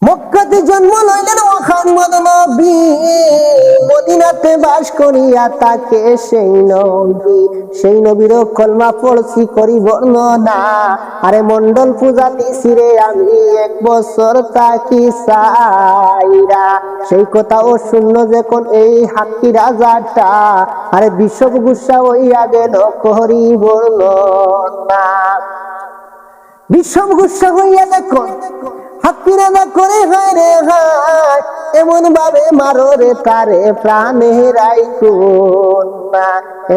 মক্কাতে জন্ম লইলেন মুহাম্মদ নবী, মদিনাতে বাস করিয়া তাকে সেই নবীর কলমা পড়ছি করি বর্ণনা। আরে মন্ডল পূজা দিছি রে আমি 1 বছর তাকি সাইরা, সেই কথা ও শূন্য যখন এই হাক্কি রাজাটা, আরে বিষম গুসা হইয়া গেল করি বর্ণনা। বিষম গুসা হইয়া দেখুন হাক্কি রাজা করে হায় রে হায়, এমন ভাবে মারো রে তারে প্রাণে রাইখো না,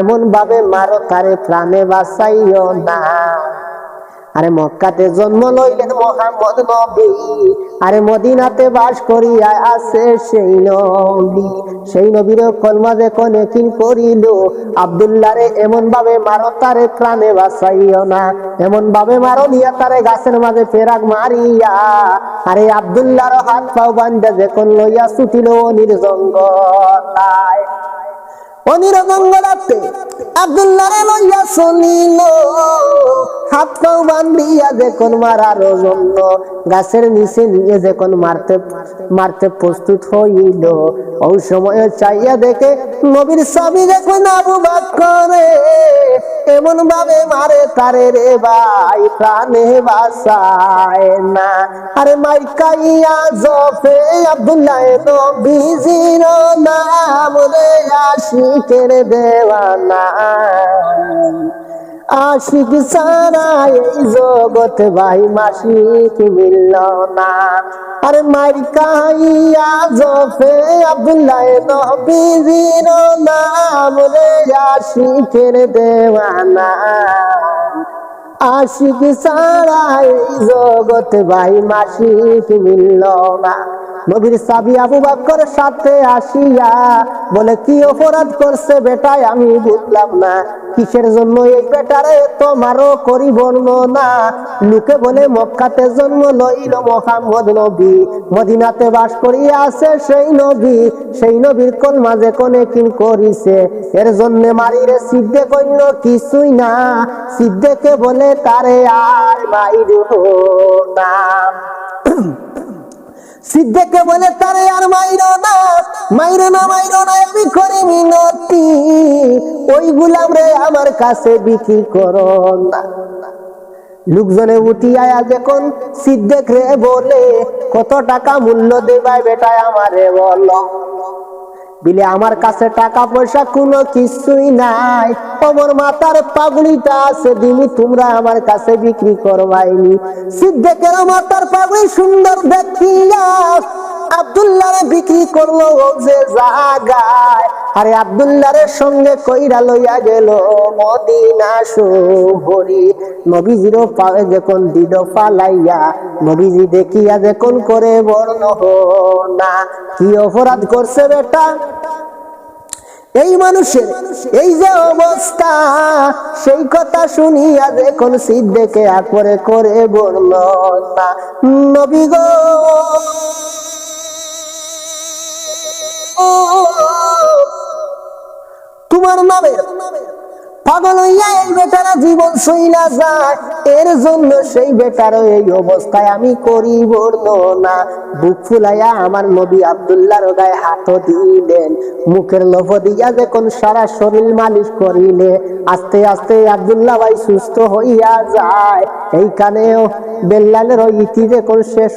এমন ভাবে মারো তারে প্রাণে বাঁচাইও না। আরে মক্কাতে জন্ম লইলেন মুহাম্মদ নবী, আরে মদিনাতে বাস করিয়া আছে সেই নবীর কলমা যখন একিন করিল, আব্দুল্লাহ রে এমন ভাবে মারো তারে প্রাণে বাঁচাইও না, এমন ভাবে মারো নিয়া তারে গাছের মাঝে ফেরাক মারিয়া, আরে আব্দুল্লাহর হাত পাও বান্ধা যখন লইয়া ছুটিল অনির জঙ্গলায়, অনির জঙ্গলাতে আব্দুল্লাহরে লইয়া চলিল, হাত পাও বান্ধিয়া যখন মারার জন্য গাছের নিচে নিয়ে যখন মারতে প্রস্তুত হইল, ওই সময় চাইয়া দেখে নবীর ছবি যখন আবু বকর এমন ভাবে মারে তারে রে ভাই প্রাণে বাঁচায় না। আরে মাইকাইয়া জফে আব্দুল্লাহ নবীজির নাম রে আশিকের দেওয়ানা, আশিক সারা এই জগৎ ভাই মাসিক মিলল না। আরে মাইকাইয়া জফে আব্দুল্লাহ নবীজির নাম রে আশিকের দেওয়ানা, আশিক সারা এই জগৎ ভাই মাসিক মিলল না। নবীর সাবি আবু বকর সাথে আসিয়া বলে, কি অপরাধ করছে বেটায় আমি বুঝলাম না, কিসের জন্য এই বেটারে তোমারও করি বর্ণনা। লোকে বলে মক্কাতে জন্ম লইল মুহাম্মদ নবী, মদিনাতে বাস করিয়া আছে সেই নবীর কলমা যে কোনে কিন করিছে, এর জন্য মারিরে সিদ্ধে কইল কিছুই না, সিদ্ধেকে বলে তারে আর মাইরো না, সিদ্ধেকে বলে তারে আর মাইরো না, আমি করি মিনতি, ওই গুলাম রে আমার কাছে বিক্রি করো না। লোকজনে উঠিয়া যখন সিদ্ধেক রে বলে, কত টাকা মূল্য দেবাই বেটায় আমারে বলো, বিলে আমার কাছে টাকা পয়সা কোনো কিছুই নাই, আমার মাথার পাগড়িটা আছে দিনি তোমরা আমার কাছে বিক্রি করবাইনি। সিদ্ধেকের মাথার পাগড়ি সুন্দর দেখিয়া আব্দুল্লাহরে বিক্রি করলো যে জায়গায়, আরে আব্দুল্লাহরের সঙ্গে কইরা লইয়া গেল মদিনা শহরে। নবীজির পায়ে যখন দিল ফালাইয়া, নবীজি দেখিয়া যখন করে বর্ণনা, কি অপরাধ করছে বেটা এই মানুষের এই যে অবস্থা, সেই কথা শুনিয়া যখন সিদ্ধেকে আকরে করে বর্ণনা, নবী গো তোমার নামে পাগল হইয়া এই বেটারা জীবন সইলা যায়, এর জন্য সেই বেটার এই অবস্থায় আমি করি বর্ণনা। বুক ফুলাইয়া আমার নবী আব্দুল্লাহর গায়ে হাত দিলেন, মুখের লোভ দিয়া যখন সারা শরীর মালিশ করিলে, আস্তে আস্তে আব্দুল্লাহ ভাই সুস্থ হইয়া যায়। এইখানেও বেল্লালের ইতি যখন শেষ